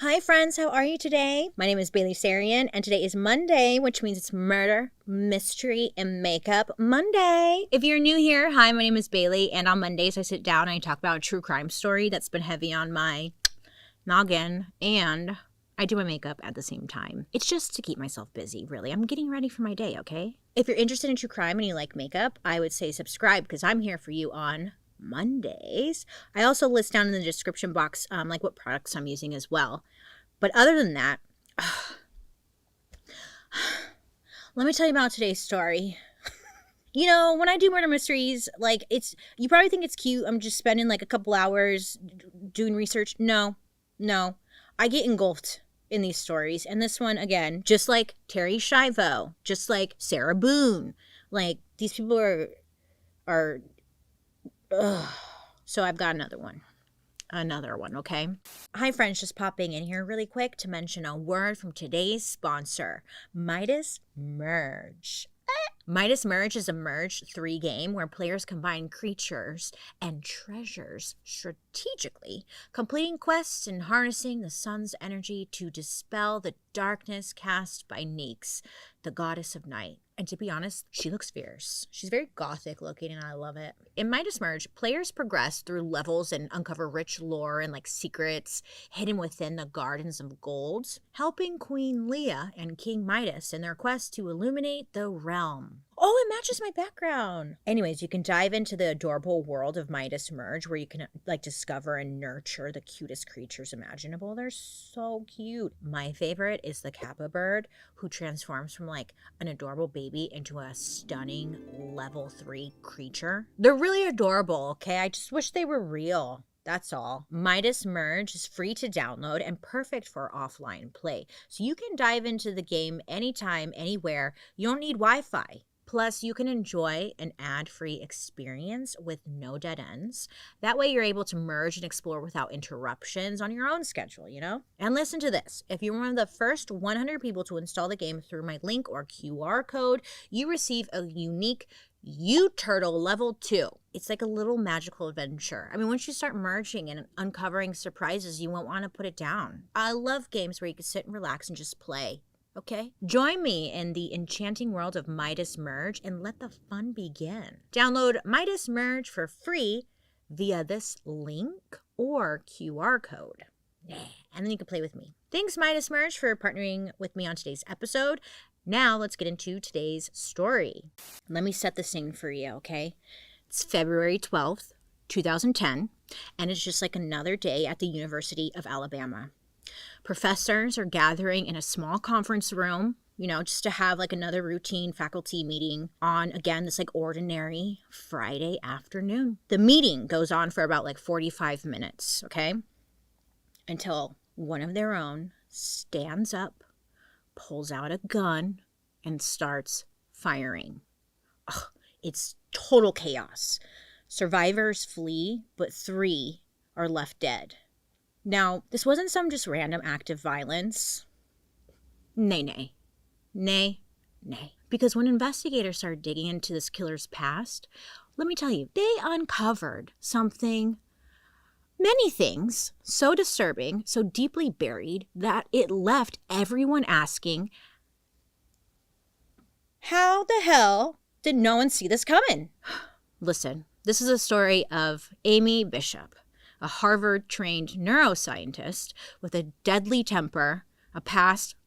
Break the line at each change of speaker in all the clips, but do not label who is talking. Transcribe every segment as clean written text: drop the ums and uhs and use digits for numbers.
Hi friends, how are you today? My name is Bailey Sarian, and today is Monday, which means it's Murder, Mystery, and Makeup Monday. If you're new here, hi, my name is Bailey, and on Mondays I sit down and I talk about a true crime story that's been heavy on my noggin, and I do my makeup at the same time. It's just to keep myself busy, really. I'm getting ready for my day, okay? If you're interested in true crime and you like makeup, I would say subscribe because I'm here for you on Mondays. I also list down in the description box like what products I'm using as well. But other than that, let me tell you about today's story. You know, when I do murder mysteries, like you probably think it's cute. I'm just spending like a couple hours doing research. No. I get engulfed in these stories. And this one, again, just like Terry Schiavo, just like Sarah Boone, like these people are so I've got another one, okay? Hi friends, just popping in here really quick to mention a word from today's sponsor, Midas Merge. Midas Merge is a Merge 3 game where players combine creatures and treasures strategically, completing quests and harnessing the sun's energy to dispel the darkness cast by Nyx, the goddess of night. And to be honest, she looks fierce. She's very gothic looking and I love it. In Midas Merge, players progress through levels and uncover rich lore and like secrets hidden within the Gardens of Gold, helping Queen Leah and King Midas in their quest to illuminate the realm. Oh, it matches my background. Anyways, you can dive into the adorable world of Midas Merge where you can like discover and nurture the cutest creatures imaginable. They're so cute. My favorite is the Kappa bird who transforms from like an adorable baby into a stunning level 3 creature. They're really adorable, okay? I just wish they were real. That's all. Midas Merge is free to download and perfect for offline play. So you can dive into the game anytime, anywhere. You don't need Wi-Fi. Plus, you can enjoy an ad-free experience with no dead ends. That way you're able to merge and explore without interruptions on your own schedule, you know? And listen to this. If you're one of the first 100 people to install the game through my link or QR code, you receive a unique U-Turtle level 2. It's like a little magical adventure. I mean, once you start merging and uncovering surprises, you won't want to put it down. I love games where you can sit and relax and just play. Okay? Join me in the enchanting world of Midas Merge and let the fun begin. Download Midas Merge for free via this link or QR code. And then you can play with me. Thanks, Midas Merge, for partnering with me on today's episode. Now let's get into today's story. Let me set the scene for you, okay? It's February 12th, 2010, and it's just like another day at the University of Alabama. Professors are gathering in a small conference room, you know, just to have like another routine faculty meeting on, again, this like ordinary Friday afternoon. The meeting goes on for about like 45 minutes, okay? Until one of their own stands up, pulls out a gun, and starts firing. Ugh, it's total chaos. Survivors flee, but 3 are left dead. Now, this wasn't some just random act of violence. Nay. Because when investigators started digging into this killer's past, let me tell you, they uncovered many things, so disturbing, so deeply buried, that it left everyone asking, how the hell did no one see this coming? Listen, this is a story of Amy Bishop, a Harvard-trained neuroscientist with a deadly temper, a past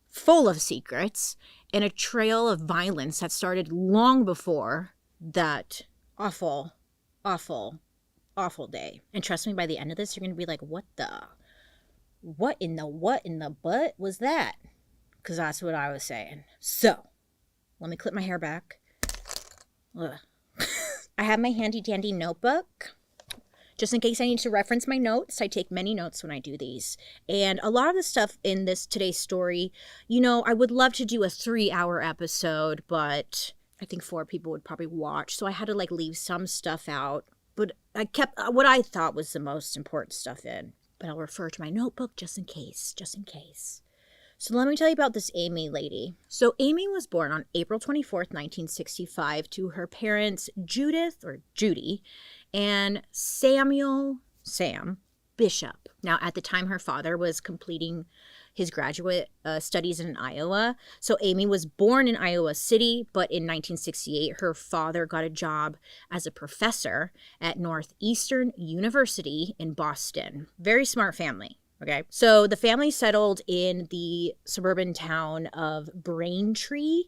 full of secrets, and a trail of violence that started long before that awful day. And trust me, by the end of this, you're going to be like, what in the butt was that? Because that's what I was saying. So, let me clip my hair back. Ugh. I have my handy-dandy notebook. Just in case I need to reference my notes, I take many notes when I do these. And a lot of the stuff in today's story, you know, I would love to do a 3-hour episode, but I think 4 people would probably watch. So I had to like leave some stuff out. But I kept what I thought was the most important stuff in. But I'll refer to my notebook just in case. So let me tell you about this Amy lady. So Amy was born on April 24th, 1965 to her parents Judy and Sam Bishop. Now, at the time, her father was completing his graduate studies in Iowa. So Amy was born in Iowa City, but in 1968, her father got a job as a professor at Northeastern University in Boston. Very smart family. Okay. So the family settled in the suburban town of Braintree,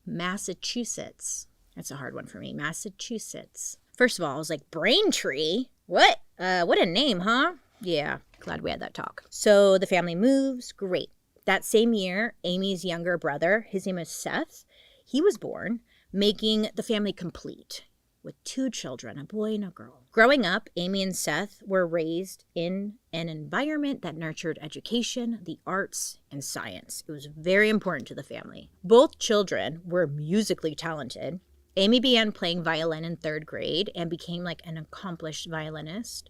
Massachusetts. That's a hard one for me. Massachusetts. First of all, I was like, Braintree? What? What a name, huh? Yeah, glad we had that talk. So the family moves. Great. That same year, Amy's younger brother, his name is Seth, he was born, making the family complete with 2 children, a boy and a girl. Growing up, Amy and Seth were raised in an environment that nurtured education, the arts, and science. It was very important to the family. Both children were musically talented. Amy began playing violin in 3rd grade and became like an accomplished violinist.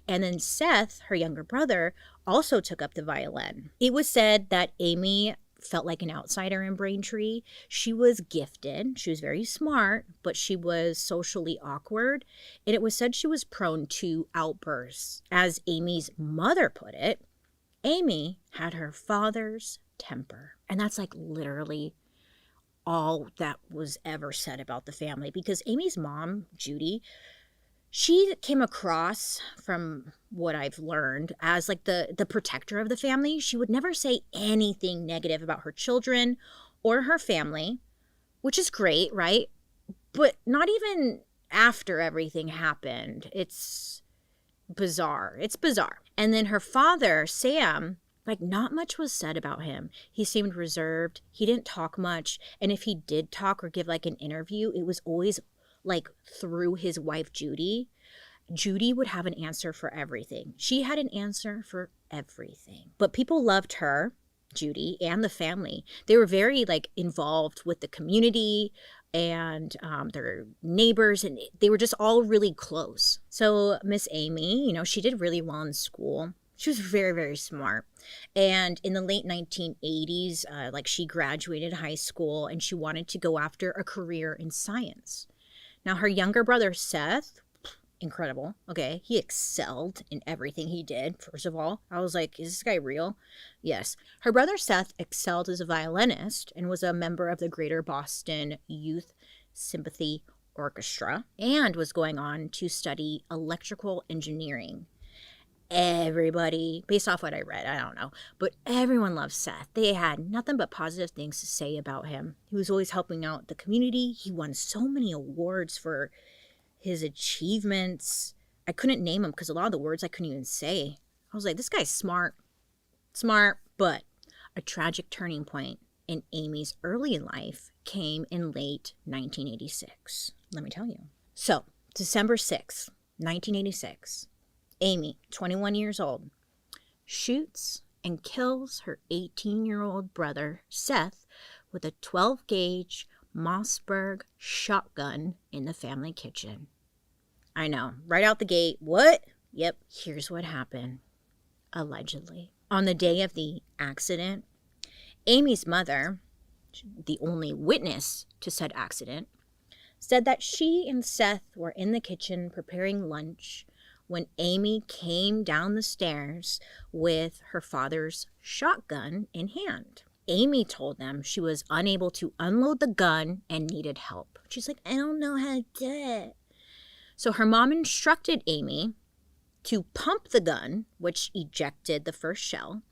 And then Seth, her younger brother, also took up the violin. It was said that Amy felt like an outsider in Braintree. She was gifted. She was very smart, but she was socially awkward. And it was said she was prone to outbursts. As Amy's mother put it, Amy had her father's temper. And that's like literally all that was ever said about the family, because Amy's mom, Judy, she came across, from what I've learned, as like the protector of the family. She would never say anything negative about her children or her family, which is great, right? But not even after everything happened. It's bizarre. It's bizarre. And then her father, Sam, like, not much was said about him. He seemed reserved. He didn't talk much. And if he did talk or give like an interview, it was always like through his wife, Judy. Judy would have an answer for everything. She had an answer for everything. But people loved her, Judy, and the family. They were very like involved with the community and their neighbors, and they were just all really close. So Miss Amy, you know, she did really well in school. She was very, very smart. And in the late 1980s, like she graduated high school and she wanted to go after a career in science. Now, her younger brother, Seth, incredible. Okay. He excelled in everything he did. First of all, I was like, is this guy real? Yes. Her brother, Seth, excelled as a violinist and was a member of the Greater Boston Youth Sympathy Orchestra and was going on to study electrical engineering. Everybody, based off what I read, I don't know, but everyone loved Seth. They had nothing but positive things to say about him. He was always helping out the community. He won so many awards for his achievements. I couldn't name them because a lot of the words I couldn't even say. I was like, this guy's smart, but a tragic turning point in Amy's early life came in late 1986. Let me tell you. So, December 6th, 1986. Amy, 21 years old, shoots and kills her 18-year-old brother, Seth, with a 12-gauge Mossberg shotgun in the family kitchen. I know, right out the gate. What? Yep, here's what happened, allegedly. On the day of the accident, Amy's mother, the only witness to said accident, said that she and Seth were in the kitchen preparing lunch when Amy came down the stairs with her father's shotgun in hand. Amy told them she was unable to unload the gun and needed help. She's like, I don't know how to do it. So her mom instructed Amy to pump the gun, which ejected the first shell.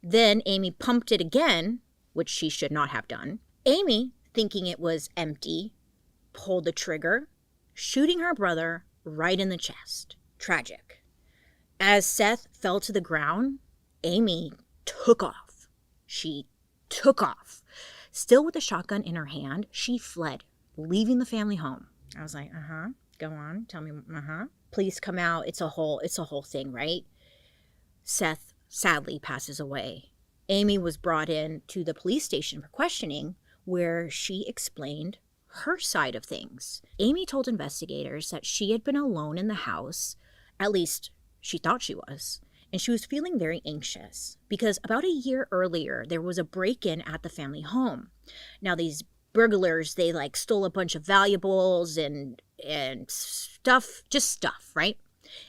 Then Amy pumped it again, which she should not have done. Amy, thinking it was empty, pulled the trigger, shooting her brother right in the chest. Tragic. As Seth fell to the ground, Amy took off. She took off. Still with the shotgun in her hand, she fled, leaving the family home. I was like, go on, tell me, Please come out. It's a whole thing, right? Seth sadly passes away. Amy was brought in to the police station for questioning, where she explained her side of things. Amy told investigators that she had been alone in the house. At least she thought she was. And she was feeling very anxious because about a year earlier, there was a break-in at the family home. Now, these burglars, they stole a bunch of valuables and stuff, right?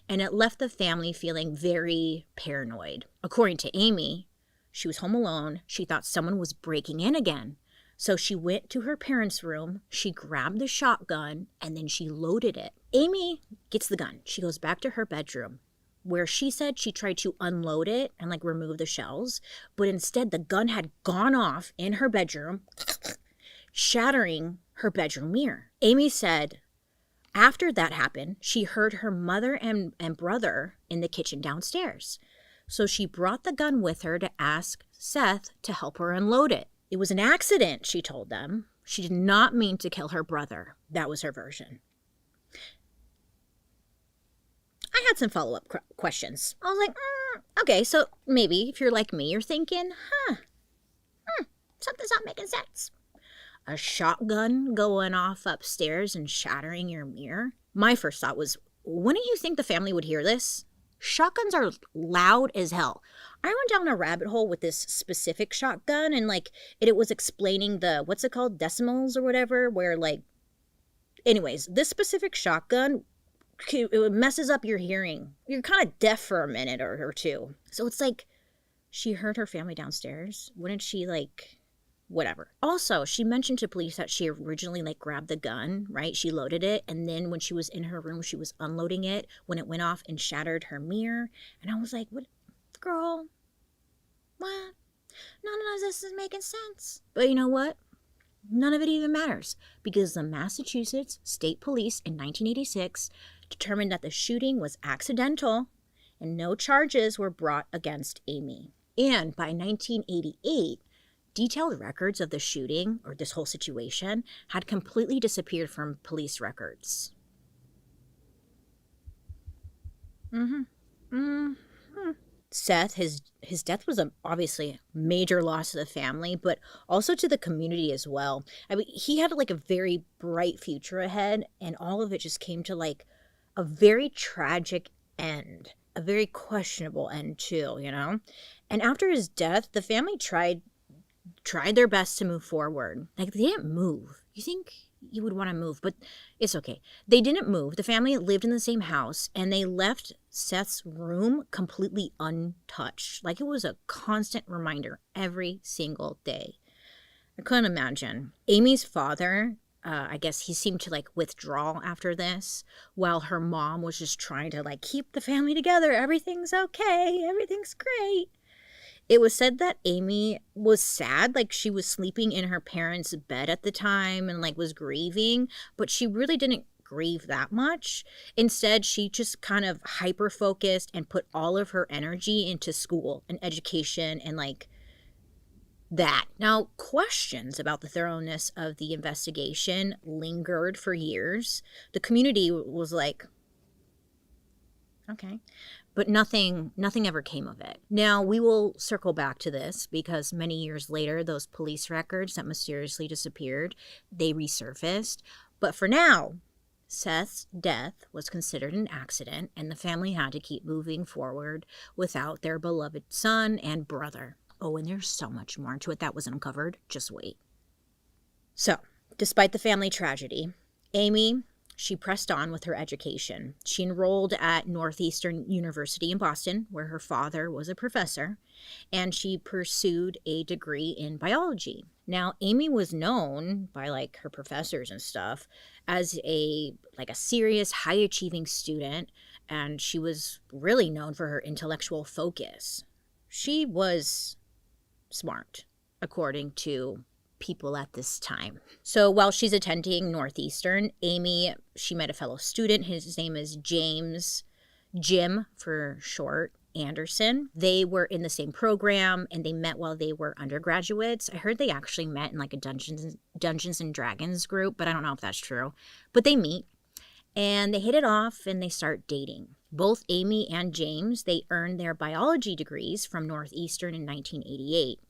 and it left the family feeling very paranoid. According to Amy, she was home alone. She thought someone was breaking in again. So she went to her parents' room, she grabbed the shotgun, and then she loaded it. Amy gets the gun. She goes back to her bedroom, where she said she tried to unload it and remove the shells, but instead the gun had gone off in her bedroom, shattering her bedroom mirror. Amy said after that happened, she heard her mother and brother in the kitchen downstairs. So she brought the gun with her to ask Seth to help her unload it. It was an accident, she told them. She did not mean to kill her brother. That was her version. I had some follow-up questions. I was like, okay, so maybe if you're like me, you're thinking, something's not making sense. A shotgun going off upstairs and shattering your mirror? My first thought was, wouldn't you think the family would hear this? Shotguns are loud as hell. I went down a rabbit hole with this specific shotgun, and it was explaining the, what's it called, decimals or whatever, where anyways, this specific shotgun, it messes up your hearing. You're kind of deaf for a minute or two. So it's she heard her family downstairs. Wouldn't she whatever. Also, she mentioned to police that she originally grabbed the gun, right? She loaded it, and then when she was in her room, she was unloading it when it went off and shattered her mirror. And I was like, what, girl? What? None of this is making sense. But you know what? None of it even matters, because the Massachusetts State Police in 1986 determined that the shooting was accidental and no charges were brought against Amy. And by 1988, detailed records of the shooting, or this whole situation, had completely disappeared from police records. Seth, his death was obviously a major loss to the family, but also to the community as well. I mean, he had a very bright future ahead, and all of it just came to a very tragic end, a very questionable end too, And after his death, the family tried their best to move forward. They didn't move. You think you would want to move, but it's okay. They didn't move. The family lived in the same house, and they left Seth's room completely untouched. It was a constant reminder every single day. I couldn't imagine. Amy's father, I guess he seemed to withdraw after this, while her mom was just trying to keep the family together. Everything's okay. Everything's great. It was said that Amy was sad, she was sleeping in her parents' bed at the time and was grieving, but she really didn't grieve that much. Instead, she just kind of hyper-focused and put all of her energy into school and education and that. Now, questions about the thoroughness of the investigation lingered for years. The community was okay. But nothing ever came of it. Now, we will circle back to this because many years later, those police records that mysteriously disappeared, they resurfaced. But for now, Seth's death was considered an accident, and the family had to keep moving forward without their beloved son and brother. Oh, and there's so much more to it that was uncovered. Just wait. So, despite the family tragedy, Amy, she pressed on with her education. She enrolled at Northeastern University in Boston, where her father was a professor, and she pursued a degree in biology. Now, Amy was known by her professors and stuff as a serious, high-achieving student, and she was really known for her intellectual focus. She was smart, according to people at this time. So while she's attending Northeastern, Amy, she met a fellow student. His name is Jim for short, Anderson. They were in the same program, and they met while they were undergraduates. I heard they actually met in a Dungeons and Dragons group, but I don't know if that's true. But they meet, and they hit it off, and they start dating. Both Amy and James, they earned their biology degrees from Northeastern in 1988.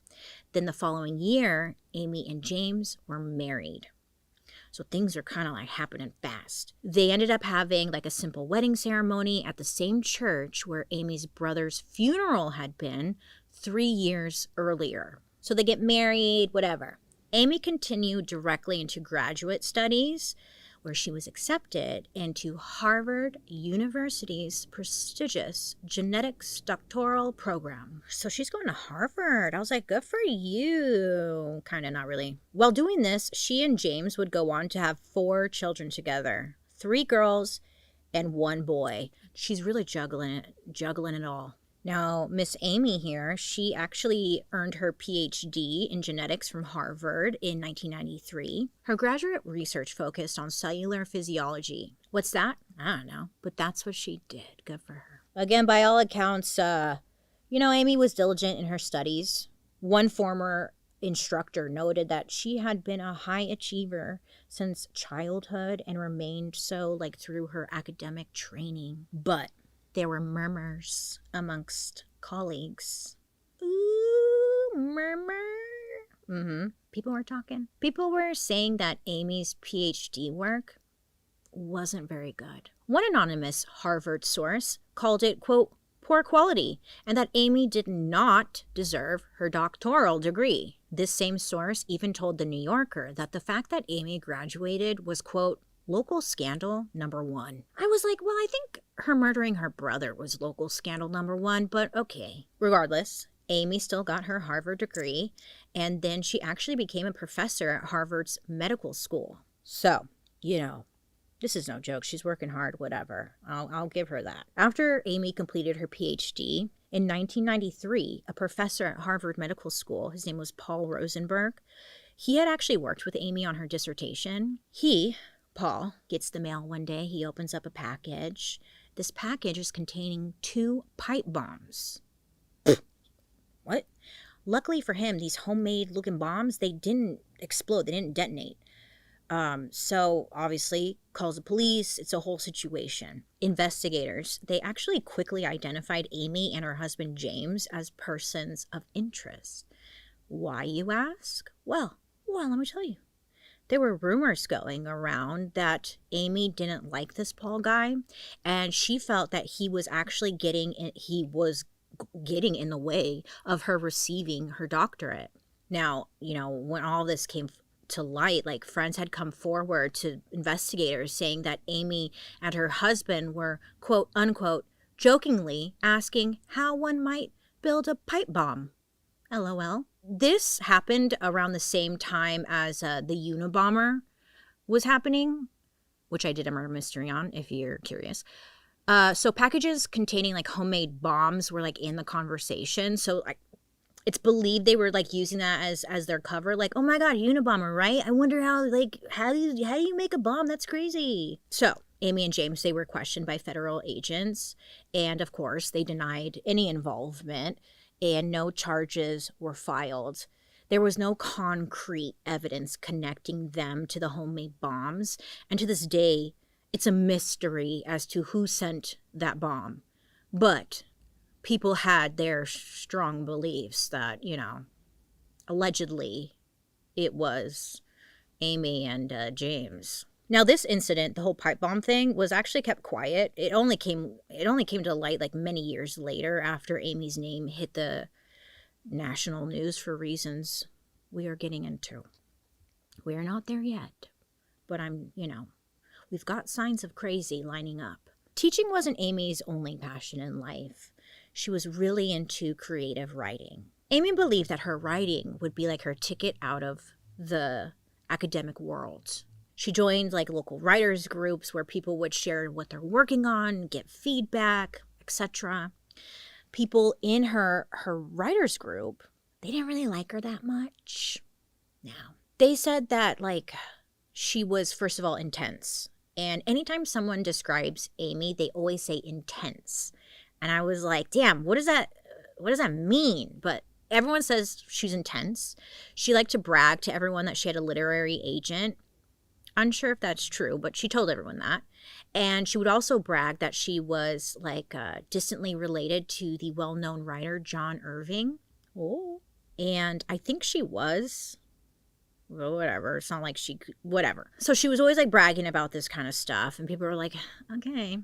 Then the following year, Amy and James were married. So things are kind of happening fast. They ended up having a simple wedding ceremony at the same church where Amy's brother's funeral had been 3 years earlier. So they get married, whatever. Amy continued directly into graduate studies, where she was accepted into Harvard University's prestigious genetics doctoral program. So she's going to Harvard. I was like, good for you. Kind of, not really. While doing this, she and James would go on to have 4 children together, 3 girls and 1 boy. She's really juggling it all. Now, Miss Amy here, she actually earned her PhD in genetics from Harvard in 1993. Her graduate research focused on cellular physiology. What's that? I don't know, but that's what she did. Good for her. Again, by all accounts, Amy was diligent in her studies. One former instructor noted that she had been a high achiever since childhood and remained so through her academic training. But there were murmurs amongst colleagues. Ooh, murmur. People were talking. People were saying that Amy's PhD work wasn't very good. One anonymous Harvard source called it, quote, poor quality, and that Amy did not deserve her doctoral degree. This same source even told The New Yorker that the fact that Amy graduated was, quote, local scandal number 1. I was like, well, I think her murdering her brother was local scandal number 1, but okay. Regardless, Amy still got her Harvard degree, and then she actually became a professor at Harvard's medical school. So, this is no joke. She's working hard, whatever. I'll give her that. After Amy completed her PhD, in 1993, a professor at Harvard Medical School, his name was Paul Rosenberg, he had actually worked with Amy on her dissertation. Paul gets the mail one day. He opens up a package. This package is containing 2 pipe bombs. What? Luckily for him, these homemade looking bombs, they didn't explode. They didn't detonate. So obviously calls the police. It's a whole situation. Investigators, they actually quickly identified Amy and her husband James as persons of interest. Why, you ask? Well, let me tell you. There were rumors going around that Amy didn't like this Paul guy, and she felt that he was actually getting in the way of her receiving her doctorate. Now, when all this came to light, friends had come forward to investigators saying that Amy and her husband were, quote unquote, jokingly asking how one might build a pipe bomb. LOL. This happened around the same time as the Unabomber was happening, which I did a murder mystery on, if you're curious. So packages containing homemade bombs were in the conversation. So it's believed they were using that as their cover. Oh my God, Unabomber, right? I wonder how do you make a bomb? That's crazy. So Amy and James, they were questioned by federal agents, and of course they denied any involvement, and no charges were filed. There was no concrete evidence connecting them to the homemade bombs, and to this day, it's a mystery as to who sent that bomb. But people had their strong beliefs that, allegedly it was Amy and James. Now, this incident, the whole pipe bomb thing, was actually kept quiet. It only came to light many years later after Amy's name hit the national news for reasons we are getting into. We are not there yet, but we've got signs of crazy lining up. Teaching wasn't Amy's only passion in life. She was really into creative writing. Amy believed that her writing would be her ticket out of the academic world. She joined local writers groups where people would share what they're working on, get feedback, etc. People in her writers group, they didn't really like her that much. Now, they said that she was, first of all, intense. And anytime someone describes Amy, they always say intense. And I was like, damn, what does that mean? But everyone says she's intense. She liked to brag to everyone that she had a literary agent. Unsure if that's true, but she told everyone that. And she would also brag that she was distantly related to the well-known writer John Irving. Oh. And I think she was. Well, whatever. It's not like she could, whatever. So she was always bragging about this kind of stuff. And people were like, okay.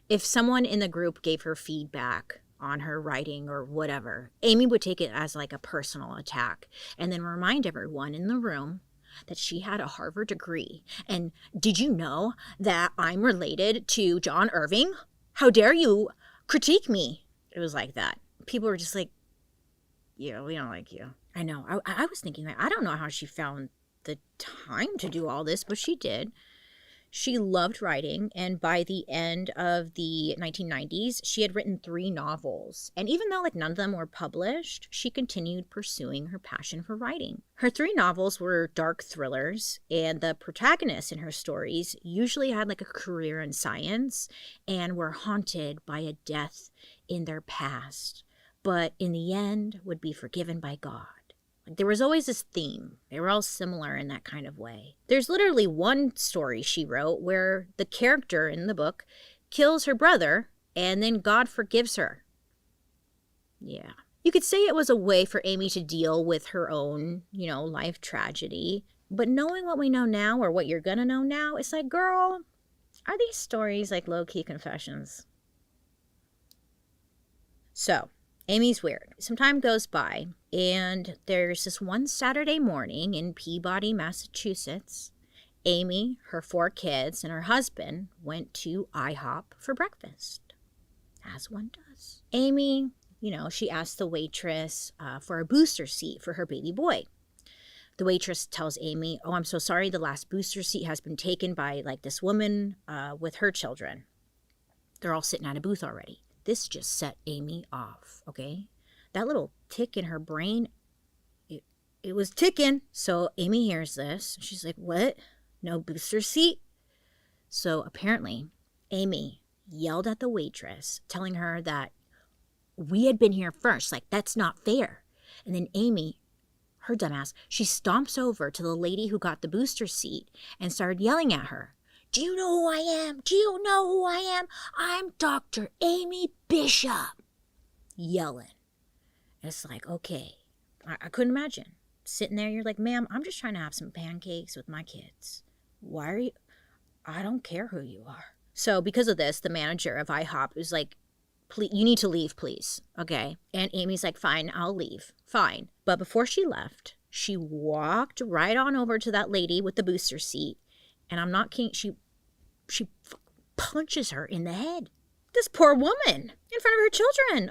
If someone in the group gave her feedback on her writing or whatever, Amy would take it as a personal attack and then remind everyone in the room that she had a Harvard degree. And did you know that I'm related to John Irving? How dare you critique me? It was like that. People were just like, yeah, we don't like you. I know. I was thinking, like, I don't know how she found the time to do all this, but she did. She loved writing, and by the end of the 1990s, she had written 3 novels. And even though none of them were published, she continued pursuing her passion for writing. Her 3 novels were dark thrillers, and the protagonists in her stories usually had a career in science and were haunted by a death in their past, but in the end would be forgiven by God. There was always this theme. They were all similar in that kind of way. There's literally one story she wrote where the character in the book kills her brother and then God forgives her. Yeah. You could say it was a way for Amy to deal with her own, life tragedy. But knowing what we know now, or what you're gonna know now, it's like, girl, are these stories low-key confessions? So, Amy's weird. Some time goes by, and there's this one Saturday morning in Peabody, Massachusetts. Amy, her 4 kids, and her husband went to IHOP for breakfast, as one does. Amy, she asked the waitress for a booster seat for her baby boy. The waitress tells Amy, "Oh, I'm so sorry, the last booster seat has been taken by this woman with her children. They're all sitting at a booth already." This just set Amy off, okay? That little tick in her brain, it was ticking. So Amy hears this. She's like, "What? No booster seat?" So apparently, Amy yelled at the waitress, telling her that we had been here first. That's not fair. And then Amy, her dumbass, she stomps over to the lady who got the booster seat and started yelling at her. "Do you know who I am? Do you know who I am? I'm Dr. Amy Bishop." Yelling. It's okay. I couldn't imagine. Sitting there, you're like, "Ma'am, I'm just trying to have some pancakes with my kids. Why are you? I don't care who you are." So because of this, the manager of IHOP was like, "Please, you need to leave, please." Okay. And Amy's like, "Fine, I'll leave. Fine." But before she left, she walked right on over to that lady with the booster seat. And I'm not kidding, she punches her in the head. This poor woman in front of her children.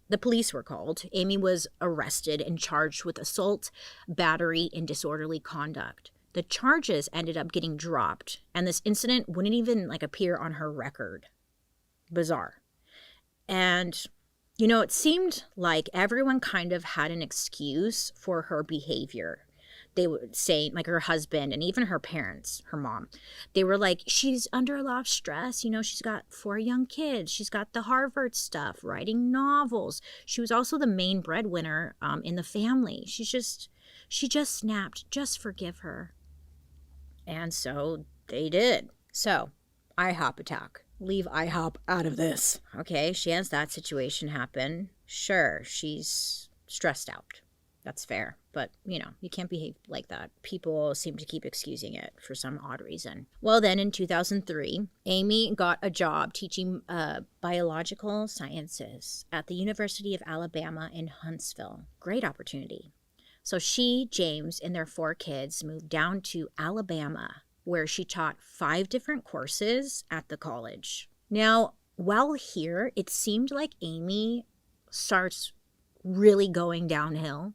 The police were called. Amy was arrested and charged with assault, battery, and disorderly conduct. The charges ended up getting dropped, and this incident wouldn't even appear on her record. Bizarre. And it seemed like everyone kind of had an excuse for her behavior. They would say, her husband and even her parents, her mom, they were like, "She's under a lot of stress. She's got 4 young kids. She's got the Harvard stuff, writing novels. She was also the main breadwinner in the family. She just snapped. Just forgive her." And so they did. So, IHOP attack. Leave IHOP out of this. Okay, she has that situation happen. Sure, she's stressed out. That's fair. But, you can't behave like that. People seem to keep excusing it for some odd reason. Well, then in 2003, Amy got a job teaching biological sciences at the University of Alabama in Huntsville. Great opportunity. So she, James, and their 4 kids moved down to Alabama, where she taught 5 different courses at the college. Now, while here, it seemed like Amy starts really going downhill.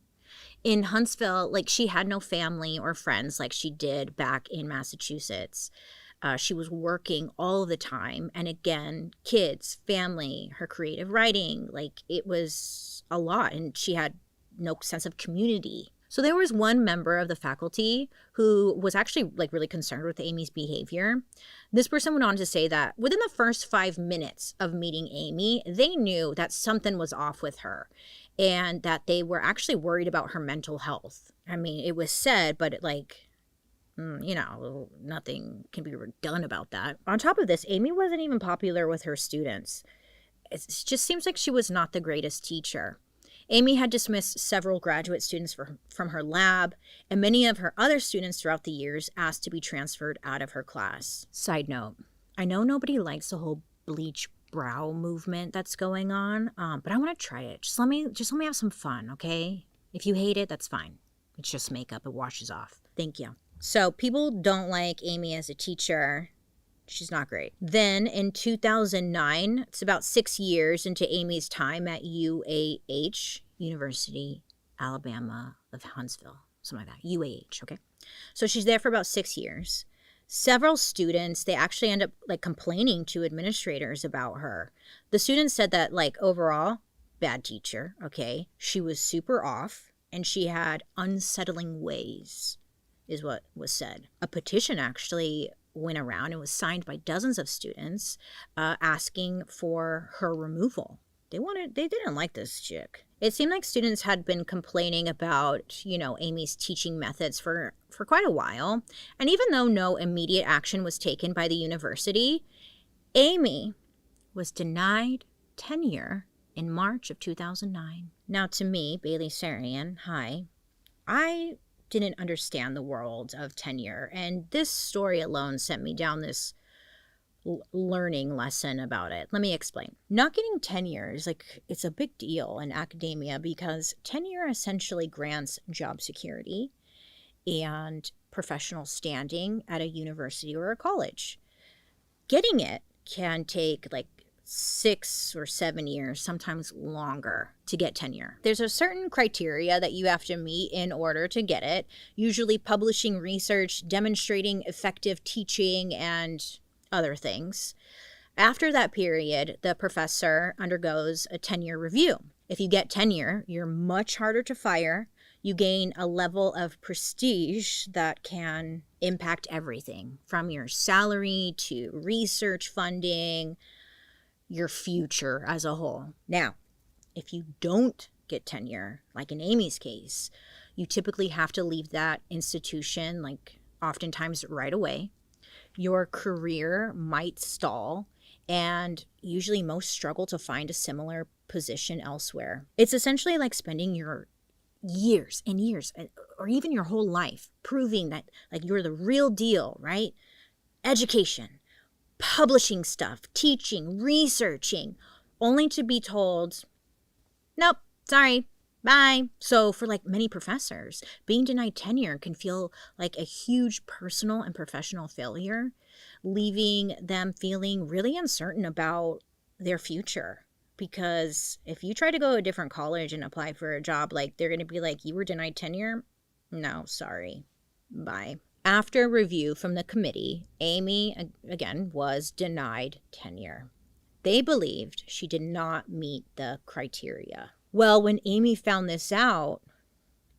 In Huntsville, she had no family or friends like she did back in Massachusetts. She was working all the time. And again, kids, family, her creative writing, it was a lot. And she had no sense of community. So there was one member of the faculty who was actually really concerned with Amy's behavior. This person went on to say that within the first 5 minutes of meeting Amy, they knew that something was off with her and that they were actually worried about her mental health. I mean, it was said, but nothing can be done about that. On top of this, Amy wasn't even popular with her students. It just seems like she was not the greatest teacher. Amy had dismissed several graduate students from her lab, and many of her other students throughout the years asked to be transferred out of her class. Side note, I know nobody likes the whole bleach brow movement that's going on, but I want to try it. Just let me have some fun, okay? If you hate it, that's fine. It's just makeup. It washes off. Thank you. So people don't like Amy as a teacher. She's not great. Then in 2009, it's about 6 years into Amy's time at UAH, University, Alabama of Huntsville, something like that, UAH, okay? So she's there for about 6 years. Several students, they actually end up like complaining to administrators about her. The students said that like overall, bad teacher, okay? She was super off and she had unsettling ways, is what was said. A petition actually went around and was signed by dozens of students asking for her removal. They didn't like this chick. It seemed like students had been complaining about, Amy's teaching methods for quite a while. And even though no immediate action was taken by the university, Amy was denied tenure in March of 2009. Now, to me, Bailey Sarian, hi, I didn't understand the world of tenure, and this story alone sent me down this learning lesson about it. Let me explain. Not getting tenure is it's a big deal in academia because tenure essentially grants job security and professional standing at a university or a college. Getting it can take 6 or 7 years, sometimes longer, to get tenure. There's a certain criteria that you have to meet in order to get it, usually publishing research, demonstrating effective teaching, and other things. After that period, the professor undergoes a tenure review. If you get tenure, you're much harder to fire. You gain a level of prestige that can impact everything from your salary to research funding, your future as a whole. Now, if you don't get tenure, like in Amy's case, you typically have to leave that institution, oftentimes right away. Your career might stall, and usually most struggle to find a similar position elsewhere. It's essentially like spending your years and years, or even your whole life, proving that you're the real deal, right? Education, publishing stuff, teaching, researching, only to be told, nope, sorry, bye. So for many professors, being denied tenure can feel like a huge personal and professional failure, leaving them feeling really uncertain about their future. Because if you try to go to a different college and apply for a job, they're going to be like, you were denied tenure? No, sorry, bye. After review from the committee, Amy, again, was denied tenure. They believed she did not meet the criteria. Well, when Amy found this out,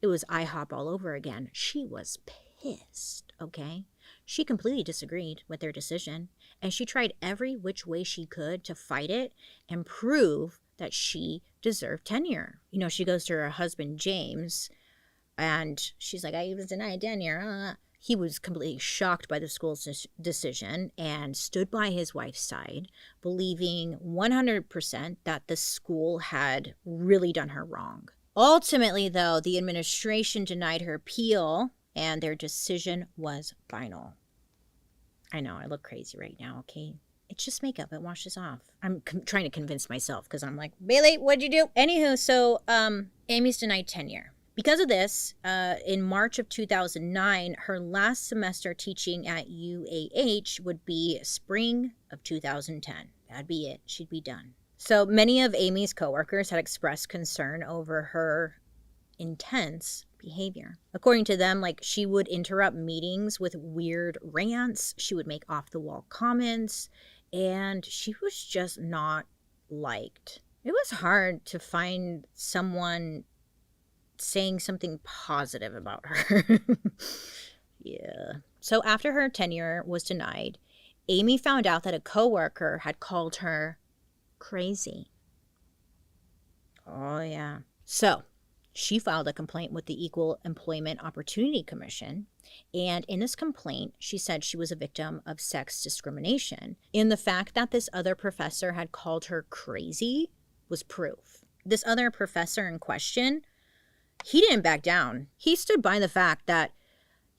it was IHOP all over again. She was pissed, okay? She completely disagreed with their decision, and she tried every which way she could to fight it and prove that she deserved tenure. She goes to her husband, James, and she's like, I was denied tenure. He was completely shocked by the school's decision and stood by his wife's side, believing 100% that the school had really done her wrong. Ultimately, though, the administration denied her appeal and their decision was final. I know, I look crazy right now, okay? It's just makeup. It washes off. I'm trying to convince myself because I'm like, Bailey, what'd you do? Anywho, so Amy's denied tenure. Because of this, in March of 2009, her last semester teaching at UAH would be spring of 2010. That'd be it. She'd be done. So many of Amy's coworkers had expressed concern over her intense behavior. According to them, she would interrupt meetings with weird rants. She would make off-the-wall comments, and she was just not liked. It was hard to find someone saying something positive about her. Yeah. So after her tenure was denied, Amy found out that a coworker had called her crazy. Oh, yeah. So she filed a complaint with the Equal Employment Opportunity Commission. And in this complaint, she said she was a victim of sex discrimination. And the fact that this other professor had called her crazy was proof. This other professor in question, he didn't back down. He stood by the fact that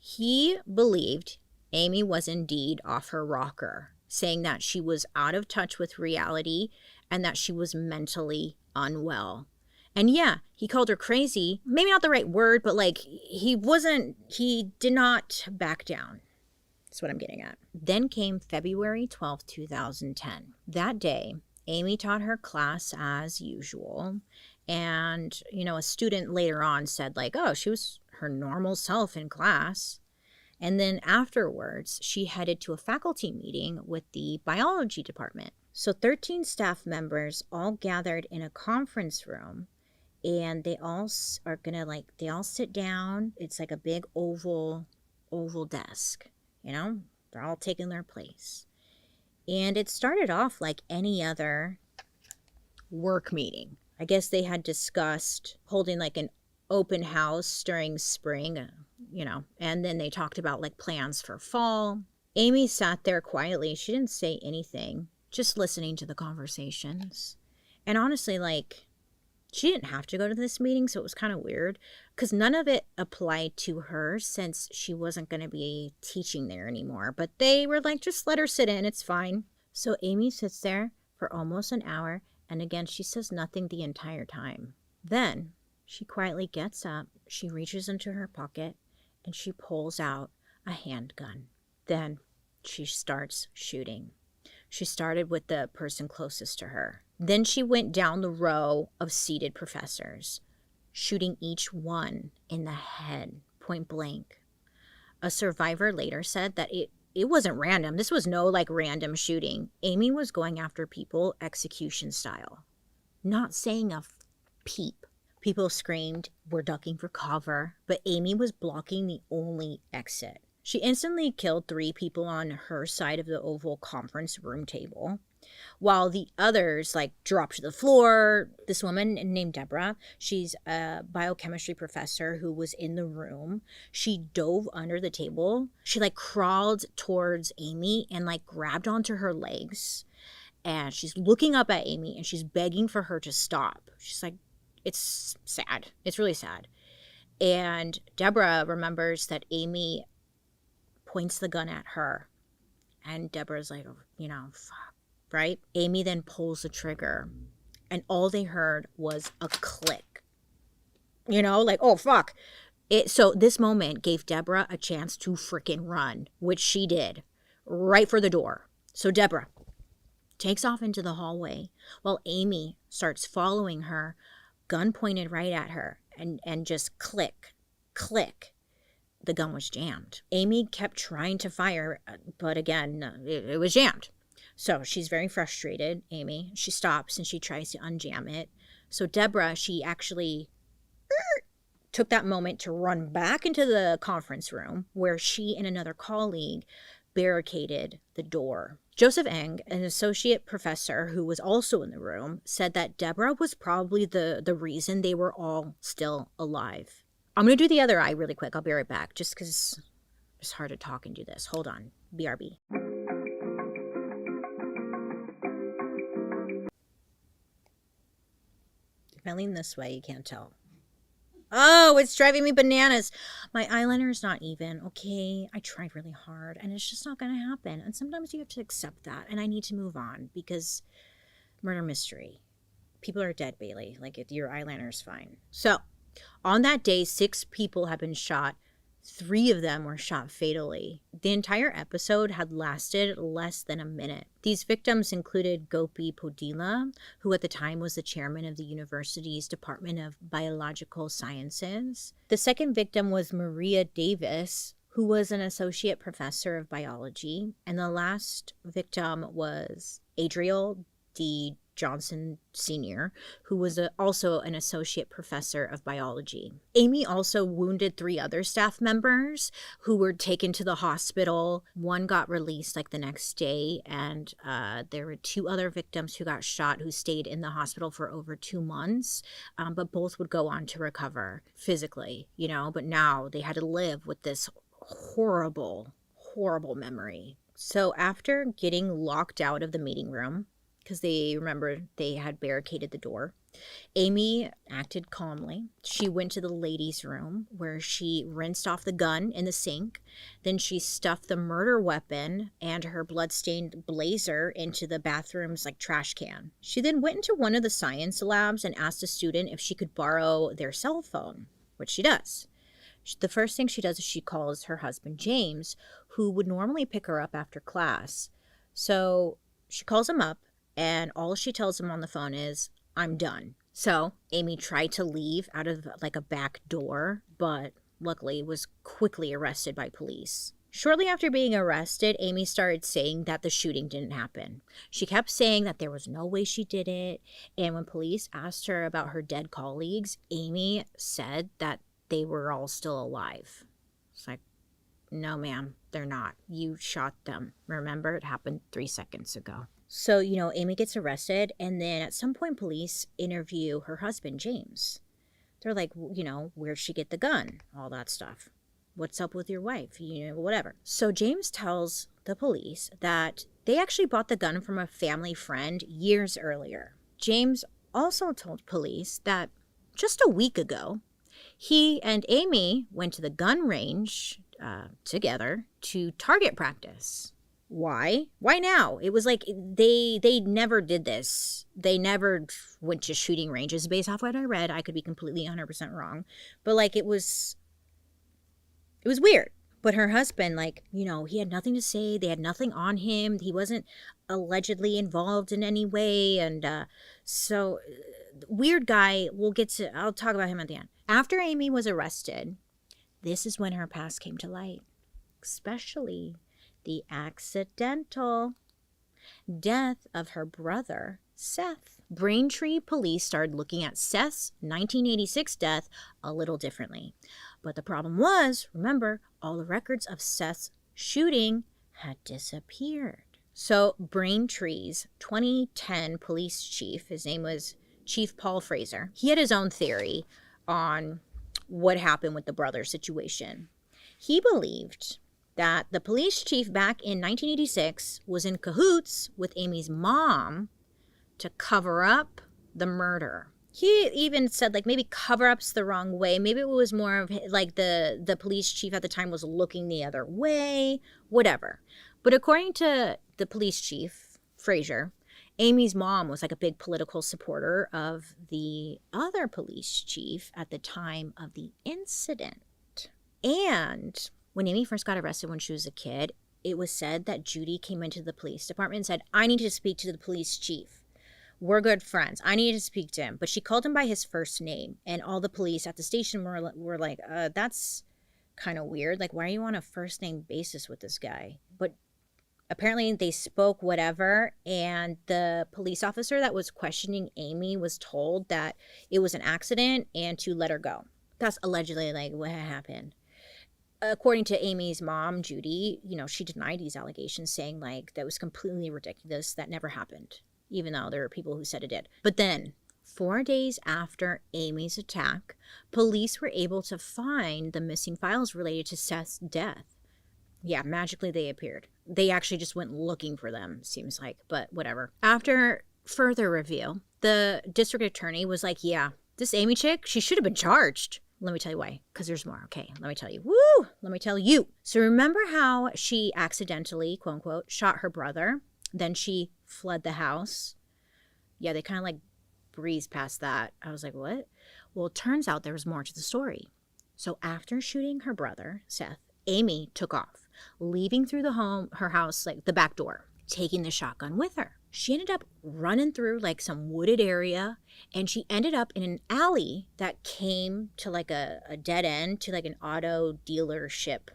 he believed Amy was indeed off her rocker, saying that she was out of touch with reality and that she was mentally unwell. And yeah, he called her crazy. Maybe not the right word, but like he did not back down. That's what I'm getting at. Then came February 12th, 2010. That day, Amy taught her class as usual. And, a student later on said like, oh, she was her normal self in class. And then afterwards, she headed to a faculty meeting with the biology department. So 13 staff members all gathered in a conference room, and they all are gonna they all sit down. It's like a big oval desk, they're all taking their place. And it started off like any other work meeting. I guess they had discussed holding like an open house during spring, and then they talked about like plans for fall. Amy sat there quietly. She didn't say anything, just listening to the conversations. And honestly, like, she didn't have to go to this meeting, so it was kind of weird because none of it applied to her since she wasn't going to be teaching there anymore. But they were like, just let her sit in, it's fine. So Amy sits there for almost an hour, and again, she says nothing the entire time. Then she quietly gets up, she reaches into her pocket, and she pulls out a handgun. Then she starts shooting. She started with the person closest to her. Then she went down the row of seated professors, shooting each one in the head, point blank. A survivor later said that it wasn't random. This was no like random shooting. Amy was going after people execution style, not saying a peep. People screamed, were ducking for cover, but Amy was blocking the only exit. She instantly killed 3 people on her side of the oval conference room table, while the others like dropped to the floor. This woman named Deborah, she's a biochemistry professor who was in the room. She dove under the table. She like crawled towards Amy and like grabbed onto her legs. And she's looking up at Amy and she's begging for her to stop. She's like, it's sad. It's really sad. And Deborah remembers that Amy points the gun at her. And Deborah's like, fuck, right? Amy then pulls the trigger. And all they heard was a click. Like, oh, fuck. So this moment gave Deborah a chance to freaking run, which she did, right for the door. So Deborah takes off into the hallway while Amy starts following her, gun pointed right at her, and just click, click. The gun was jammed. Amy kept trying to fire, but again, it was jammed. So she's very frustrated, Amy. She stops and she tries to unjam it. So Deborah, she actually took that moment to run back into the conference room where she and another colleague barricaded the door. Joseph Eng, an associate professor who was also in the room, said that Deborah was probably the reason they were all still alive. I'm going to do the other eye really quick. I'll be right back, just because it's hard to talk and do this. Hold on. BRB. If I lean this way, you can't tell. Oh, it's driving me bananas. My eyeliner is not even, okay? I tried really hard, and it's just not going to happen. And sometimes you have to accept that, and I need to move on, because murder mystery. People are dead, Bailey. Like, your eyeliner is fine. So, on that day, 6 people have been shot. 3 of them were shot fatally. The entire episode had lasted less than a minute. These victims included Gopi Podila, who at the time was the chairman of the university's Department of Biological Sciences. The second victim was Maria Davis, who was an associate professor of biology. And the last victim was Adriel D. Johnson Sr., who was also an associate professor of biology. Amy also wounded 3 other staff members who were taken to the hospital. One got released like the next day, and there were 2 other victims who got shot who stayed in the hospital for over 2 months, but both would go on to recover physically, but now they had to live with this horrible, horrible memory. So after getting locked out of the meeting room, because they had barricaded the door, Amy acted calmly. She went to the ladies' room where she rinsed off the gun in the sink. Then she stuffed the murder weapon and her bloodstained blazer into the bathroom's trash can. She then went into one of the science labs and asked a student if she could borrow their cell phone, which she does. The first thing she does is she calls her husband, James, who would normally pick her up after class. So she calls him up, and all she tells him on the phone is, "I'm done." So Amy tried to leave out of a back door, but luckily was quickly arrested by police. Shortly after being arrested, Amy started saying that the shooting didn't happen. She kept saying that there was no way she did it. And when police asked her about her dead colleagues, Amy said that they were all still alive. It's like, no, ma'am, they're not. You shot them. Remember, it happened 3 seconds ago. So, Amy gets arrested, and then at some point, police interview her husband, James. They're like, where'd she get the gun? All that stuff. What's up with your wife? Whatever. So James tells the police that they actually bought the gun from a family friend years earlier. James also told police that just a week ago, he and Amy went to the gun range together to target practice. Why? Why now? It was like they never did this. They never went to shooting ranges. Based off what I read, I could be completely 100% wrong. But it was weird. But her husband, he had nothing to say. They had nothing on him. He wasn't allegedly involved in any way. And so, weird guy. I'll talk about him at the end. After Amy was arrested, this is when her past came to light. Especially the accidental death of her brother, Seth. Braintree police started looking at Seth's 1986 death a little differently. But the problem was, remember, all the records of Seth's shooting had disappeared. So Braintree's 2010 police chief, his name was Chief Paul Fraser, he had his own theory on what happened with the brother situation. He believed that the police chief back in 1986 was in cahoots with Amy's mom to cover up the murder. He even said maybe cover up's the wrong way. Maybe it was more of the police chief at the time was looking the other way, whatever. But according to the police chief, Fraser, Amy's mom was a big political supporter of the other police chief at the time of the incident. And when Amy first got arrested when she was a kid, it was said that Judy came into the police department and said, "I need to speak to the police chief. We're good friends. I need to speak to him." But she called him by his first name. And all the police at the station were like, that's kind of weird. Why are you on a first name basis with this guy? But apparently they spoke whatever. And the police officer that was questioning Amy was told that it was an accident and to let her go. That's allegedly what happened. According to Amy's mom, Judy, she denied these allegations, saying that was completely ridiculous. That never happened, even though there were people who said it did. But then 4 days after Amy's attack, police were able to find the missing files related to Seth's death. Yeah, magically they appeared. They actually just went looking for them, seems like, but whatever. After further review, the district attorney was like, yeah, this Amy chick, she should have been charged. Let me tell you why, because there's more. Okay, let me tell you. Woo! Let me tell you. So remember how she accidentally, quote unquote, shot her brother? Then she fled the house. Yeah, they kind of breezed past that. I was like, what? Well, it turns out there was more to the story. So after shooting her brother, Seth, Amy took off, leaving through her house, the back door, taking the shotgun with her. She ended up running through some wooded area, and she ended up in an alley that came to a dead end to an auto dealership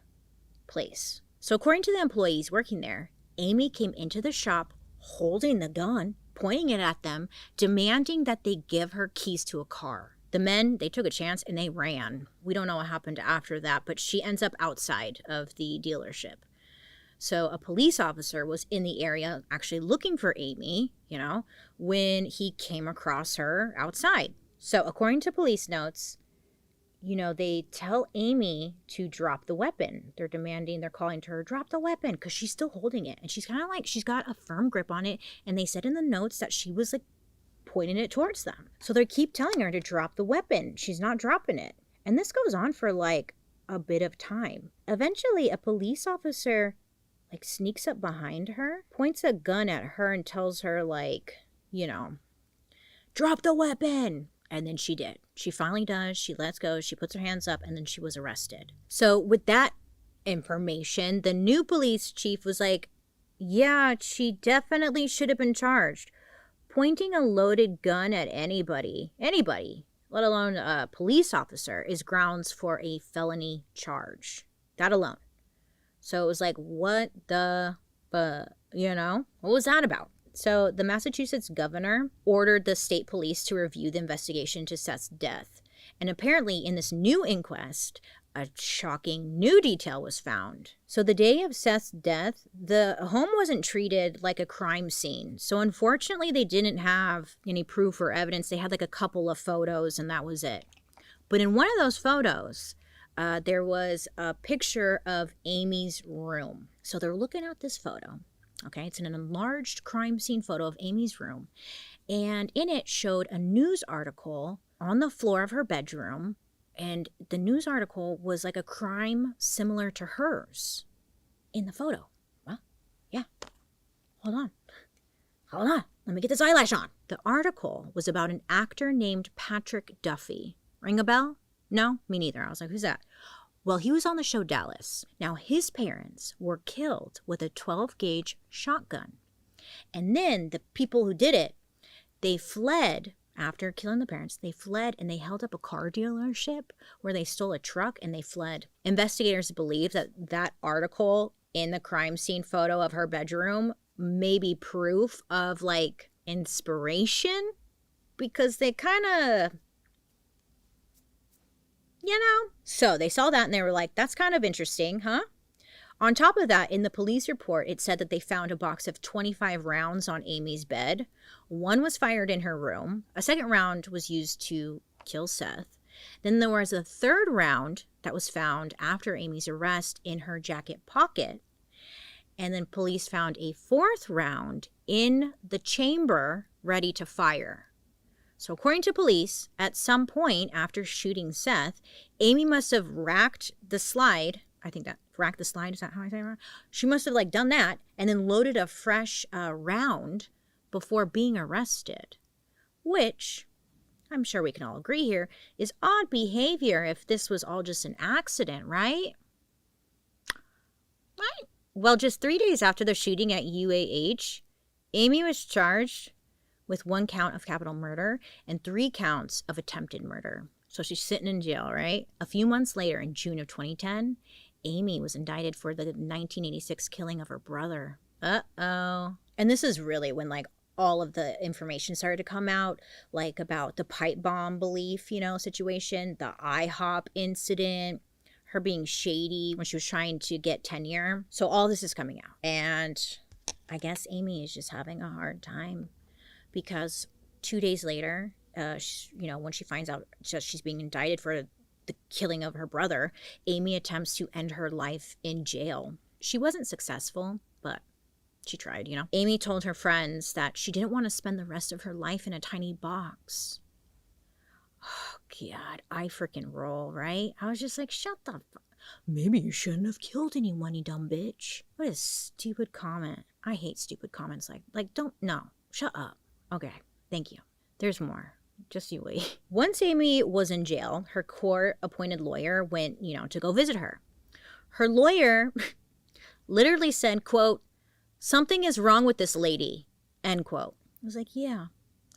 place. So according to the employees working there, Amy came into the shop holding the gun, pointing it at them, demanding that they give her keys to a car. The men, they took a chance and they ran. We don't know what happened after that, but she ends up outside of the dealership. So a police officer was in the area actually looking for Amy, when he came across her outside. So according to police notes, they tell Amy to drop the weapon. They're calling to her, drop the weapon, because she's still holding it. And she's kind of she's got a firm grip on it. And they said in the notes that she was pointing it towards them. So they keep telling her to drop the weapon. She's not dropping it. And this goes on for like a bit of time. Eventually, a police officer like sneaks up behind her, points a gun at her and tells her like, drop the weapon. And then she did. She finally does. She lets go. She puts her hands up, and then she was arrested. So with that information, the new police chief was like, yeah, she definitely should have been charged. Pointing a loaded gun at anybody, let alone a police officer, is grounds for a felony charge. That alone. So it was like, what the, what was that about? So the Massachusetts governor ordered the state police to review the investigation to Seth's death. And apparently in this new inquest, a shocking new detail was found. So the day of Seth's death, the home wasn't treated like a crime scene. So unfortunately, they didn't have any proof or evidence. They had like a couple of photos and that was it. But in one of those photos, there was a picture of Amy's room. So they're looking at this photo. Okay, it's an enlarged crime scene photo of Amy's room. And in it showed a news article on the floor of her bedroom. And the news article was like a crime similar to hers in the photo. Well, yeah. Hold on. Let me get this eyelash on. The article was about an actor named Patrick Duffy. Ring a bell? No, me neither. I was like, who's that? Well, he was on the show Dallas. Now, his parents were killed with a 12-gauge shotgun. And then the people who did it, they fled. After killing the parents, they fled and they held up a car dealership where they stole a truck and they fled. Investigators believe that that article in the crime scene photo of her bedroom may be proof of like inspiration because they kind of, So they saw that and they were like, that's kind of interesting, huh? On top of that, in the police report, it said that they found a box of 25 rounds on Amy's bed. One was fired in her room. A second round was used to kill Seth. Then there was a third round that was found after Amy's arrest in her jacket pocket. And then police found a fourth round in the chamber ready to fire. So according to police, at some point after shooting Seth, Amy must have racked the slide. I think that rack the slide, is that how I say it? She must have like done that and then loaded a fresh round before being arrested, which I'm sure we can all agree here is odd behavior if this was all just an accident, right? Right. Well, just 3 days after the shooting at UAH, Amy was charged with 1 count of capital murder and 3 counts of attempted murder. So she's sitting in jail, right? A few months later, in June of 2010, Amy was indicted for the 1986 killing of her brother. Uh-oh. And this is really when, like, all of the information started to come out, like, about the pipe bomb belief, situation, the IHOP incident, her being shady when she was trying to get tenure. So all this is coming out. And I guess Amy is just having a hard time because 2 days later, when she finds out she's being indicted for the killing of her brother, Amy attempts to end her life in jail. She wasn't successful, but she tried, Amy told her friends that she didn't want to spend the rest of her life in a tiny box. Oh, God, I freaking roll, right? I was just like, shut the fuck. Maybe you shouldn't have killed anyone, you dumb bitch. What a stupid comment. I hate stupid comments no, shut up. Okay, thank you. There's more. Just you wait. Once Amy was in jail, her court-appointed lawyer went, to go visit her. Her lawyer literally said, quote, "Something is wrong with this lady," end quote. I was like, yeah,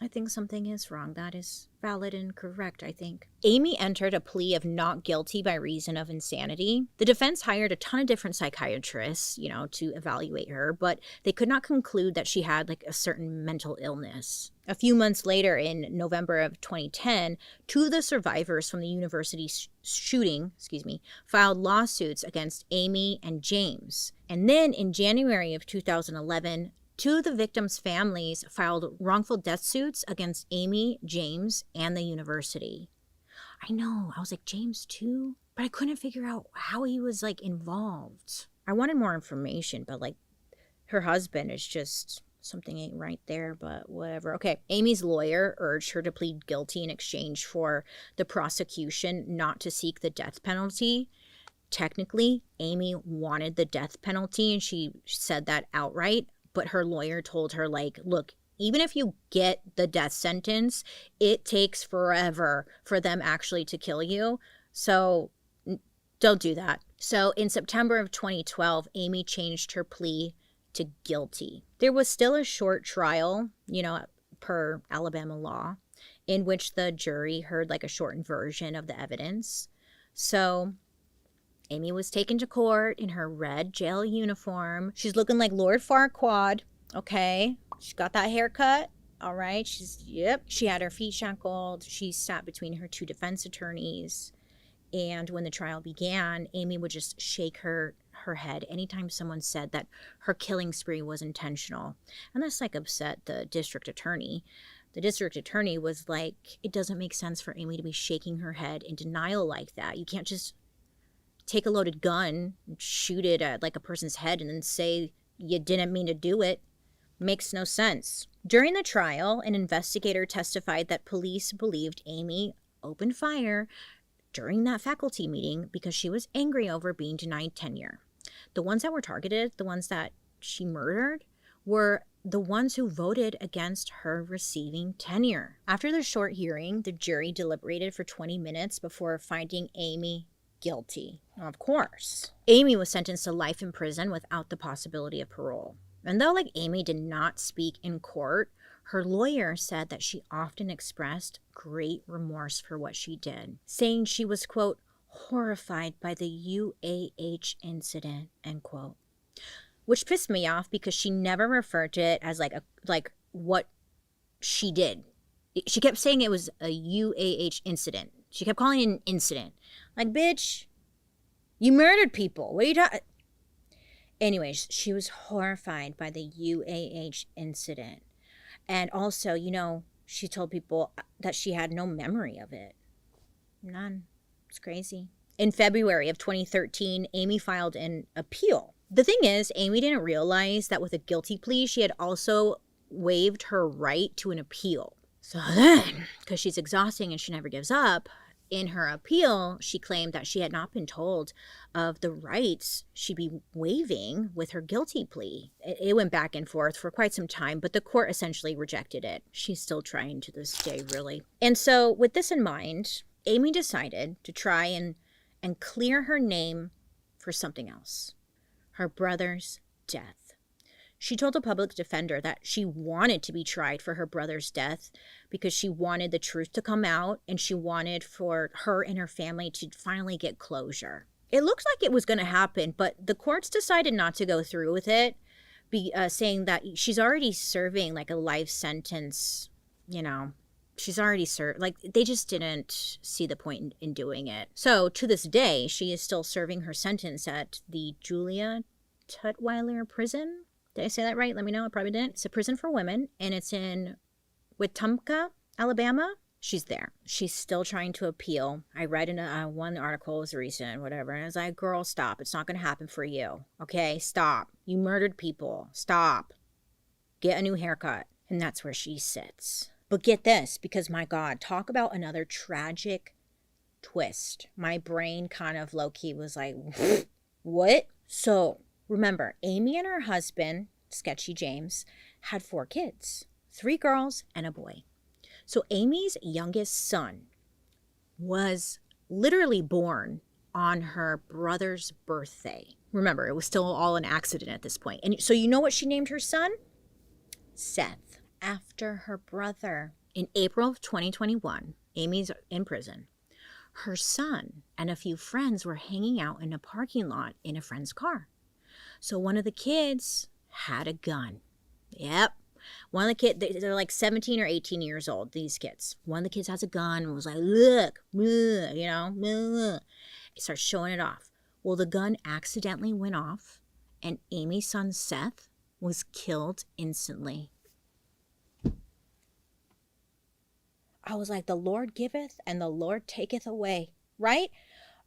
I think something is wrong. That is valid and correct, I think. Amy entered a plea of not guilty by reason of insanity. The defense hired a ton of different psychiatrists, to evaluate her, but they could not conclude that she had like a certain mental illness. A few months later, in November of 2010, 2 of the survivors from the university shooting, filed lawsuits against Amy and James. And then in January of 2011, 2 of the victims' families filed wrongful death suits against Amy, James, and the university. I know, I was like, James too? But I couldn't figure out how he was like involved. I wanted more information, but like her husband is just Something ain't right there, but whatever. Okay, Amy's lawyer urged her to plead guilty in exchange for the prosecution not to seek the death penalty. Technically, Amy wanted the death penalty, and she said that outright, but her lawyer told her, like, look, even if you get the death sentence, it takes forever for them actually to kill you. So don't do that. So in September of 2012, Amy changed her plea to guilty. There was still a short trial, per Alabama law, in which the jury heard like a shortened version of the evidence. So Amy was taken to court in her red jail uniform. She's looking like Lord Farquaad, okay? She's got that haircut, all right? She had her feet shackled. She sat between her two defense attorneys. And when the trial began, Amy would just shake her head anytime someone said that her killing spree was intentional. And this like upset the district attorney. The district attorney was like, it doesn't make sense for Amy to be shaking her head in denial like that. You can't just take a loaded gun and shoot it at like a person's head and then say you didn't mean to do it. Makes no sense. During the trial, an investigator testified that police believed Amy opened fire during that faculty meeting because she was angry over being denied tenure. The ones that were targeted, the ones that she murdered, were the ones who voted against her receiving tenure. After the short hearing, the jury deliberated for 20 minutes before finding Amy guilty. Of course. Amy was sentenced to life in prison without the possibility of parole. And though Amy did not speak in court, her lawyer said that she often expressed great remorse for what she did, saying she was, quote, horrified by the UAH incident, end quote. Which pissed me off because she never referred to it as like what she did. She kept saying it was a UAH incident. She kept calling it an incident. Like, bitch, you murdered people. What are you talking? Anyways, she was horrified by the UAH incident. And also, she told people that she had no memory of it. None. It's crazy. In February of 2013, Amy filed an appeal. The thing is, Amy didn't realize that with a guilty plea, she had also waived her right to an appeal. So then, because she's exhausting and she never gives up, in her appeal, she claimed that she had not been told of the rights she'd be waiving with her guilty plea. It went back and forth for quite some time, but the court essentially rejected it. She's still trying to this day, really. And so with this in mind, Amy decided to try and clear her name for something else. Her brother's death. She told a public defender that she wanted to be tried for her brother's death because she wanted the truth to come out and she wanted for her and her family to finally get closure. It looked like it was going to happen, but the courts decided not to go through with it, saying that she's already serving like a life sentence, She's already served, they just didn't see the point in doing it. So to this day, she is still serving her sentence at the Julia Tutwiler prison. Did I say that right? Let me know. I probably didn't. It's a prison for women, and it's in Wetumpka, Alabama. She's there. She's still trying to appeal. I read in one article, it was recent, whatever, and I was like, girl, stop. It's not going to happen for you. Okay? Stop. You murdered people. Stop. Get a new haircut. And that's where she sits. But get this, because my God, talk about another tragic twist. My brain kind of low-key was like, what? So remember, Amy and her husband, Sketchy James, had 4 kids, 3 girls and a boy. So Amy's youngest son was literally born on her brother's birthday. Remember, it was still all an accident at this point. And so you know what she named her son? Seth, after her brother. In April of 2021, Amy's in prison. Her son and a few friends were hanging out in a parking lot in a friend's car. So one of the kids had a gun. Yep. One of the kids, they're like 17 or 18 years old, these kids. One of the kids has a gun and was like, look, It starts showing it off. Well, the gun accidentally went off and Amy's son, Seth, was killed instantly. I was like, the Lord giveth and the Lord taketh away, right?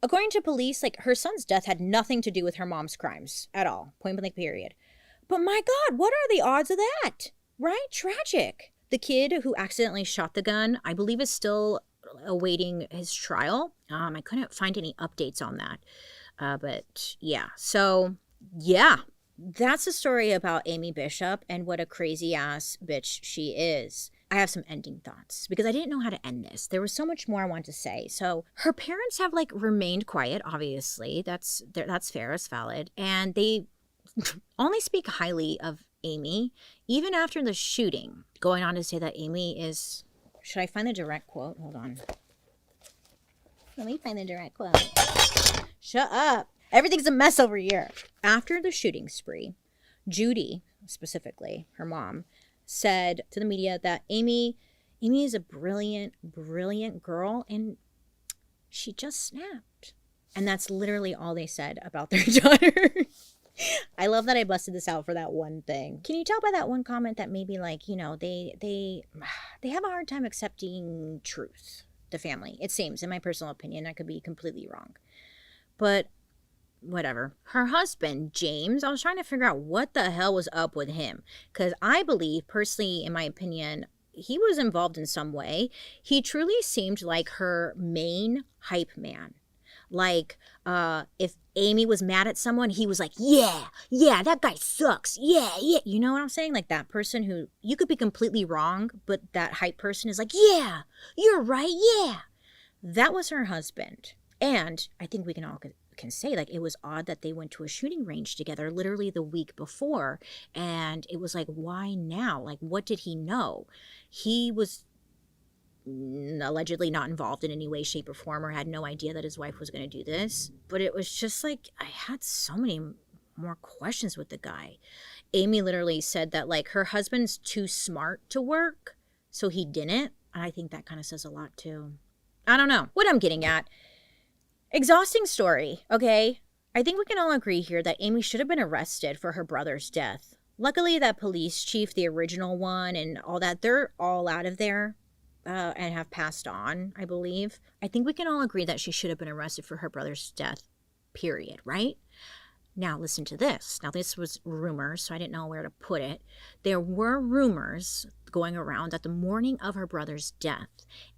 According to police, her son's death had nothing to do with her mom's crimes at all, point blank period. But my God, what are the odds of that? Right? Tragic. The kid who accidentally shot the gun, I believe, is still awaiting his trial. I couldn't find any updates on that. But yeah, so yeah, that's the story about Amy Bishop and what a crazy ass bitch she is. I have some ending thoughts because I didn't know how to end this. There was so much more I wanted to say. So her parents have like remained quiet, obviously. That's fair, it's valid. And they only speak highly of Amy, even after the shooting, going on to say that Amy is... Should I find the direct quote? Hold on. Let me find the direct quote. Shut up. Everything's a mess over here. After the shooting spree, Judy, specifically, her mom, said to the media that Amy is a brilliant, brilliant girl, and she just snapped. And that's literally all they said about their daughter. I love that I busted this out for that one thing. Can you tell by that one comment that maybe, like, you know, they have a hard time accepting truth, the family, it seems, in my personal opinion. I could be completely wrong. But whatever. Her husband, James, I was trying to figure out what the hell was up with him. Because I believe, personally, in my opinion, he was involved in some way. He truly seemed like her main hype man. Like, if Amy was mad at someone, he was like, yeah, that guy sucks. Yeah. You know what I'm saying? Like that person who, you could be completely wrong, but that hype person is like, yeah, you're right. Yeah. That was her husband. And I think we can say, like, it was odd that they went to a shooting range together literally the week before. And it was like, why now? Like, what did he know? He was allegedly not involved in any way, shape, or form, or had no idea that his wife was going to do this. But it was just like, I had so many more questions with the guy. Amy literally said that, like, her husband's too smart to work, so he didn't. And I think that kind of says a lot too. I don't know what I'm getting at. Exhausting story, okay? I think we can all agree here that Amy should have been arrested for her brother's death. Luckily, that police chief, the original one, and all that, they're all out of there. And have passed on, I believe. I think we can all agree that she should have been arrested for her brother's death, period, right? Now, listen to this. Now, this was rumors, so I didn't know where to put it. There were rumors going around that the morning of her brother's death,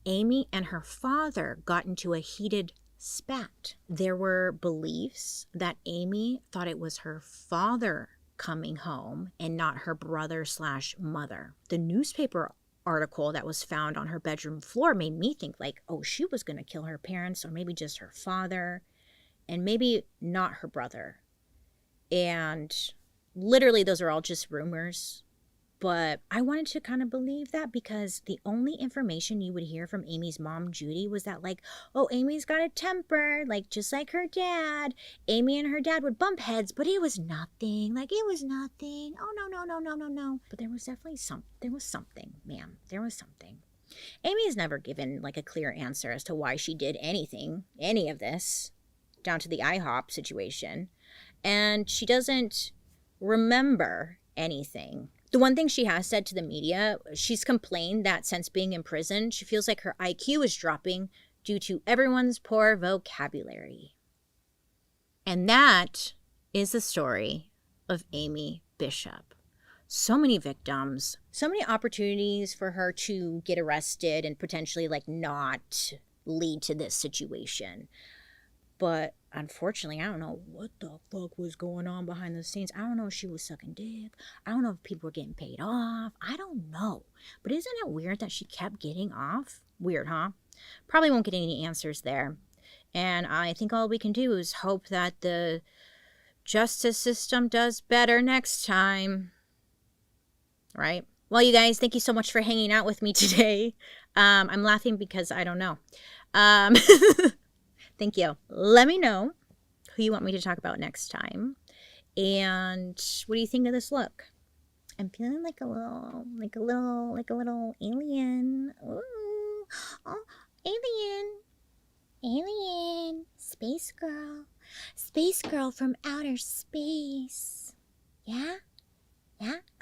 Amy and her father got into a heated spat. There were beliefs that Amy thought it was her father coming home and not her brother/mother. The newspaper article that was found on her bedroom floor made me think, like, oh, she was going to kill her parents, or maybe just her father, and maybe not her brother. And literally, those are all just rumors. But I wanted to kind of believe that because the only information you would hear from Amy's mom, Judy, was that, like, oh, Amy's got a temper, like, just like her dad. Amy and her dad would bump heads, but it was nothing. Like, it was nothing. Oh, no. But there was definitely something, ma'am. There was something. Amy has never given, like, a clear answer as to why she did any of this, down to the IHOP situation. And she doesn't remember anything. The one thing she has said to the media, she's complained that since being in prison, she feels like her IQ is dropping due to everyone's poor vocabulary. And that is the story of Amy Bishop. So many victims, so many opportunities for her to get arrested and potentially, like, not lead to this situation. But unfortunately, I don't know what the fuck was going on behind the scenes. I don't know if she was sucking dick. I don't know if people were getting paid off. I don't know. But isn't it weird that she kept getting off? Weird, huh? Probably won't get any answers there. And I think all we can do is hope that the justice system does better next time. Right? Well, you guys, thank you so much for hanging out with me today. I'm laughing because I don't know. Thank you. Let me know who you want me to talk about next time. And what do you think of this look? I'm feeling like a little alien. Ooh. Oh, alien, space girl from outer space. Yeah?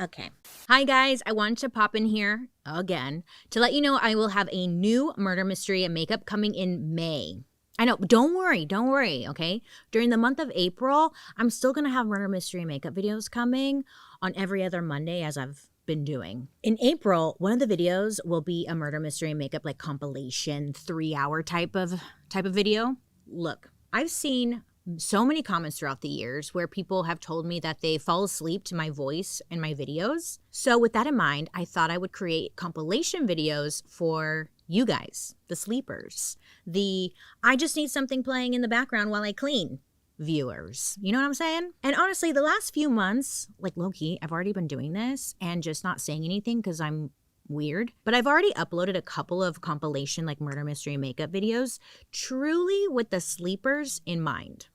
Okay. Hi guys, I wanted to pop in here again to let you know I will have a new murder mystery and makeup coming in May. I know, don't worry, okay? During the month of April, I'm still gonna have murder mystery makeup videos coming on every other Monday as I've been doing. In April, one of the videos will be a murder mystery makeup like compilation 3-hour type of video. Look, I've seen so many comments throughout the years where people have told me that they fall asleep to my voice and my videos. So with that in mind, I thought I would create compilation videos for you guys, the sleepers, the I just need something playing in the background while I clean viewers. You know what I'm saying? And honestly, the last few months, like low-key, I've already been doing this and just not saying anything because I'm weird. But I've already uploaded a couple of compilation like murder mystery makeup videos truly with the sleepers in mind.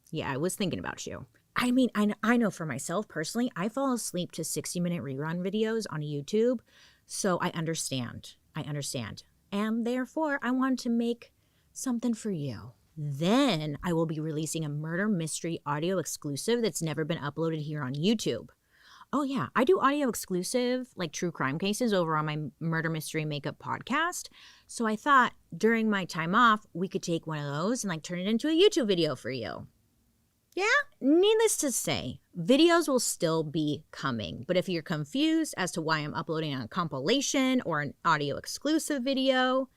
Yeah, I was thinking about you. I mean, I know for myself personally, I fall asleep to 60-minute rerun videos on YouTube. So I understand. And therefore, I want to make something for you. Then I will be releasing a murder mystery audio exclusive that's never been uploaded here on YouTube. Oh yeah, I do audio exclusive, like true crime cases over on my murder mystery makeup podcast. So I thought during my time off, we could take one of those and like turn it into a YouTube video for you. Yeah, needless to say, videos will still be coming. But if you're confused as to why I'm uploading a compilation or an audio exclusive video,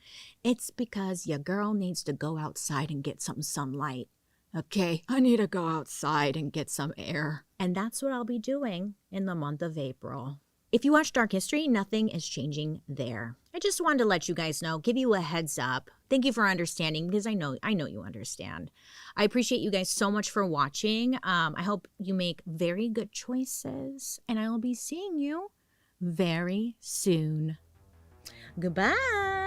it's because your girl needs to go outside and get some sunlight. Okay, I need to go outside and get some air. And that's what I'll be doing in the month of April. If you watch Dark History, nothing is changing there. I just wanted to let you guys know, give you a heads up. Thank you for understanding because I know you understand. I appreciate you guys so much for watching. I hope you make very good choices and I will be seeing you very soon. Goodbye.